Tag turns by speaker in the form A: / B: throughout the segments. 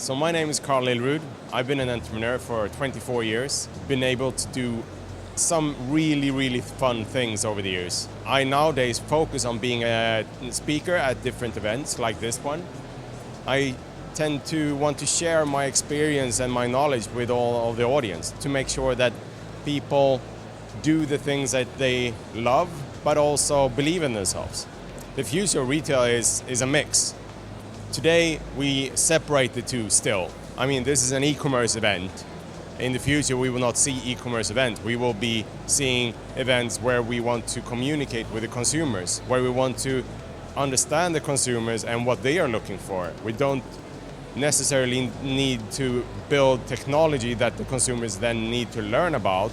A: So my name is Carl Lilrud. I've been an entrepreneur for 24 years. Been able to do some really fun things over the years. I nowadays focus on being a speaker at different events like this one. I tend to want to share my experience and my knowledge with all of the audience to make sure that people do the things that they love but also believe in themselves. The future of retail is a mix. Today we separate the two still. I mean, this is an e-commerce event. In the future we will not see e-commerce events. We will be seeing events where we want to communicate with the consumers, where we want to understand the consumers and what they are looking for. We don't necessarily need to build technology that the consumers then need to learn about,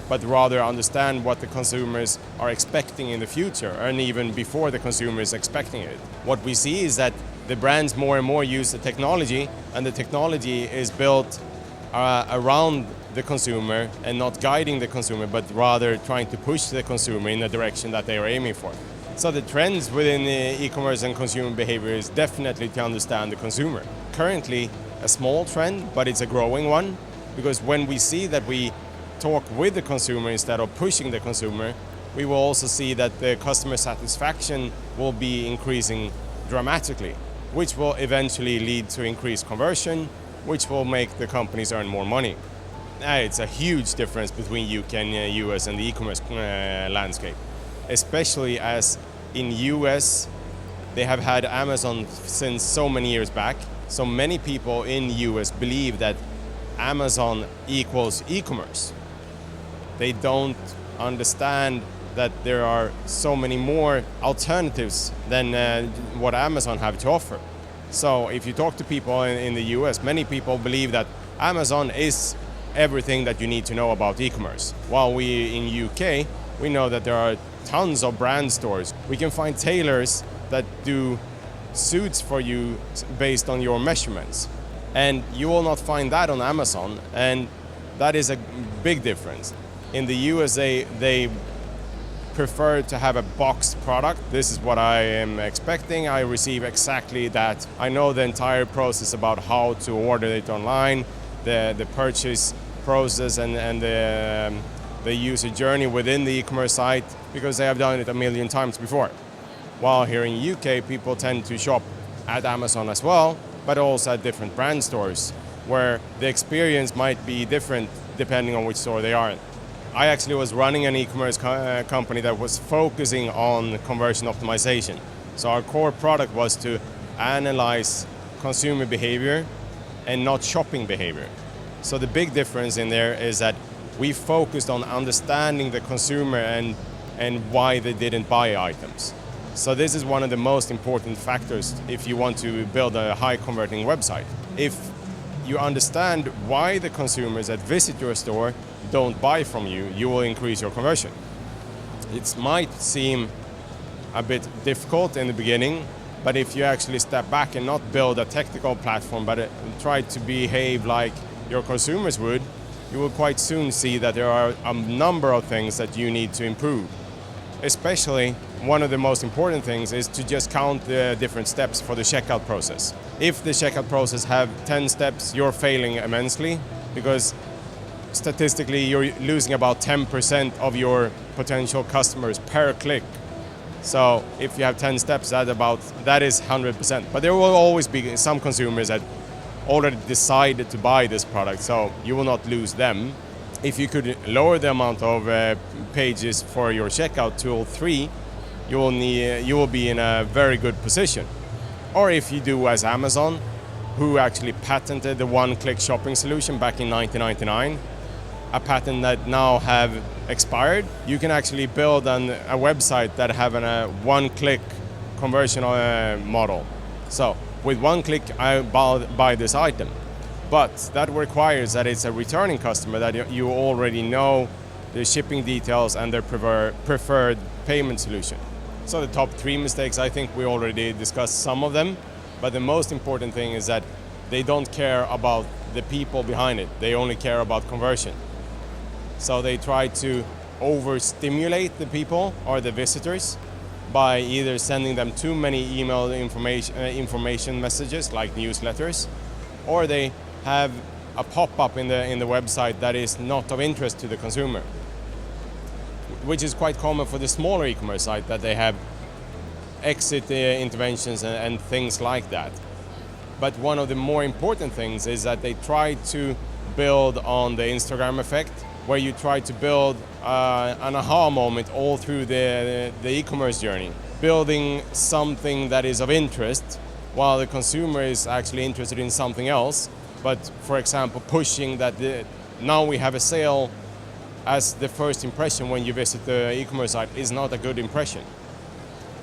A: but rather understand what the consumers are expecting in the future and even before the consumer is expecting it. What we see is that the brands more and more use the technology, and the technology is built around the consumer and not guiding the consumer, but rather trying to push the consumer in the direction that they are aiming for. So the trends within the e-commerce and consumer behavior is definitely to understand the consumer. Currently a small trend, but it's a growing one, because when we see that we talk with the consumer instead of pushing the consumer, we will also see that the customer satisfaction will be increasing dramatically, which will eventually lead to increased conversion, which will make the companies earn more money. It's a huge difference between UK and US and the e-commerce landscape, especially as in US they have had Amazon since so many years back. So many people in US believe that Amazon equals e-commerce. They don't understand that there are so many more alternatives than what Amazon have to offer. So if you talk to people in the US, many people believe that Amazon is everything that you need to know about e-commerce. While we in UK, we know that there are tons of brand stores. We can find tailors that do suits for you based on your measurements. And you will not find that on Amazon, and that is a big difference. In the US, they prefer to have a boxed product. This is what I am expecting. I receive exactly that. I know the entire process about how to order it online, the purchase process and the user journey within the e-commerce site, because they have done it a million times before. While here in UK, people tend to shop at Amazon as well, but also at different brand stores, where the experience might be different depending on which store they are in. I actually was running an e-commerce company that was focusing on conversion optimization. So our core product was to analyze consumer behavior and not shopping behavior. So the big difference in there is that we focused on understanding the consumer and why they didn't buy items. So this is one of the most important factors if you want to build a high converting website. If you understand why the consumers that visit your store don't buy from you, you will increase your conversion. It might seem a bit difficult in the beginning, but if you actually step back and not build a technical platform, but try to behave like your consumers would, you will quite soon see that there are a number of things that you need to improve. Especially, one of the most important things is to just count the different steps for the checkout process. If the checkout process have 10 steps, you're failing immensely, because statistically you're losing about 10% of your potential customers per click. So if you have 10 steps, that is 100%. But there will always be some consumers that already decided to buy this product, so you will not lose them. If you could lower the amount of pages for your checkout to 3, you will be in a very good position. Or if you do as Amazon, who actually patented the one-click shopping solution back in 1999, a patent that now have expired, you can actually build a website that have a one-click conversion model. So with one click, I buy this item. But that requires that it's a returning customer, that you already know the shipping details and their preferred payment solution. So the top 3 mistakes, I think we already discussed some of them, but the most important thing is that they don't care about the people behind it. They only care about conversion. So they try to overstimulate the people or the visitors by either sending them too many email information messages like newsletters, or they have a pop-up in the website that is not of interest to the consumer, which is quite common for the smaller e-commerce site, that they have exit interventions and things like that. But one of the more important things is that they try to build on the Instagram effect, where you try to build an aha moment all through the e-commerce journey, building something that is of interest while the consumer is actually interested in something else. But for example, pushing that now we have a sale as the first impression when you visit the e-commerce site is not a good impression.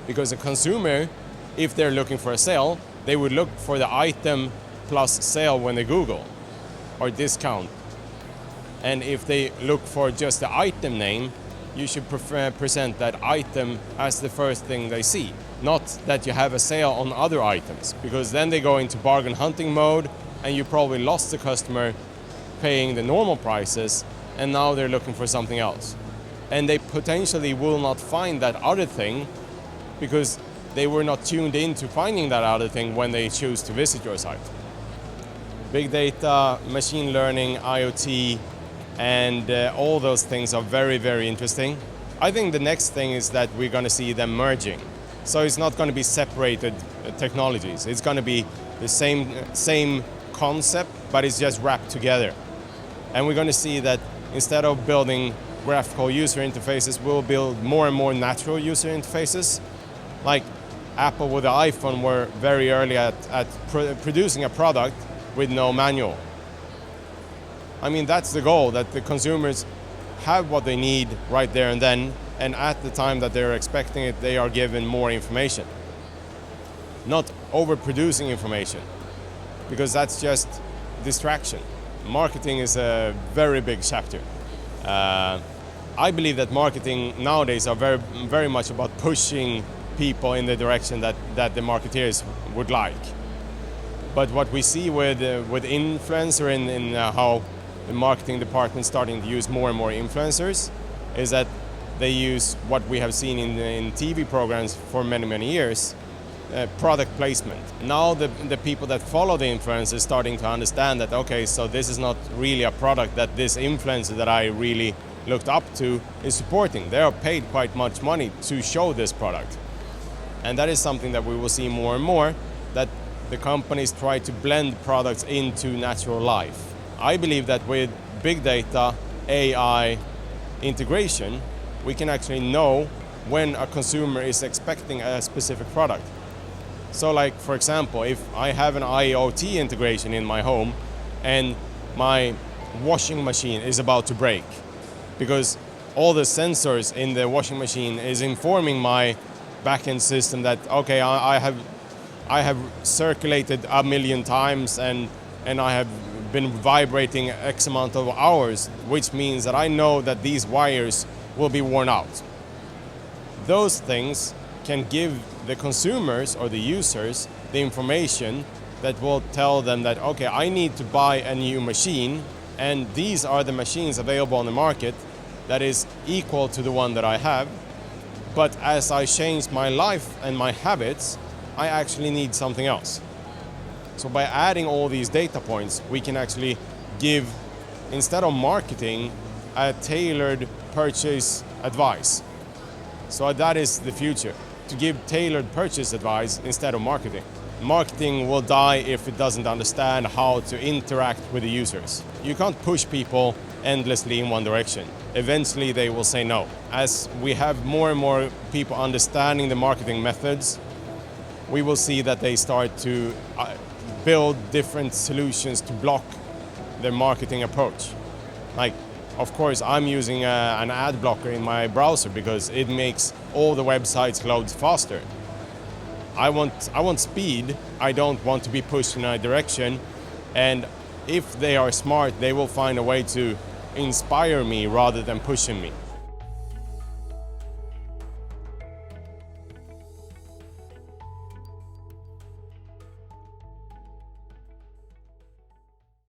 A: Because the consumer, if they're looking for a sale, they would look for the item plus sale when they Google, or discount. And if they look for just the item name, you should present that item as the first thing they see, not that you have a sale on other items, because then they go into bargain hunting mode and you probably lost the customer paying the normal prices, and now they're looking for something else. And they potentially will not find that other thing because they were not tuned into finding that other thing when they choose to visit your site. Big data, machine learning, IoT, and all those things are very, very interesting. I think the next thing is that we're going to see them merging. So it's not going to be separated technologies. It's going to be the same concept, but it's just wrapped together. And we're going to see that instead of building graphical user interfaces, we'll build more and more natural user interfaces. Like Apple with the iPhone were very early at producing a product with no manual. I mean, that's the goal, that the consumers have what they need right there and then, and at the time that they're expecting it, they are given more information. Not overproducing information, because that's just distraction. Marketing is a very big chapter. I believe that marketing nowadays are very, very much about pushing people in the direction that the marketeers would like. But what we see with influencer in how the marketing department starting to use more and more influencers is that they use what we have seen in TV programs for many, many years, product placement. Now the people that follow the influencers starting to understand that, okay, so this is not really a product that this influencer that I really looked up to is supporting. They are paid quite much money to show this product. And that is something that we will see more and more, that the companies try to blend products into natural life. I believe that with big data, AI integration, we can actually know when a consumer is expecting a specific product. So like, for example, if I have an IoT integration in my home and my washing machine is about to break, because all the sensors in the washing machine is informing my backend system that, okay, I have circulated 1,000,000 times and I have been vibrating X amount of hours, which means that I know that these wires will be worn out. Those things can give the consumers or the users the information that will tell them that, okay, I need to buy a new machine, and these are the machines available on the market that is equal to the one that I have. But as I change my life and my habits, I actually need something else. So by adding all these data points, we can actually give, instead of marketing, a tailored purchase advice. So that is the future, to give tailored purchase advice instead of marketing. Marketing will die if it doesn't understand how to interact with the users. You can't push people endlessly in one direction. Eventually they will say no. As we have more and more people understanding the marketing methods, we will see that they start to build different solutions to block their marketing approach. Like, of course, I'm using an ad blocker in my browser because it makes all the websites load faster. I want speed. I don't want to be pushed in a direction. And if they are smart, they will find a way to inspire me rather than pushing me.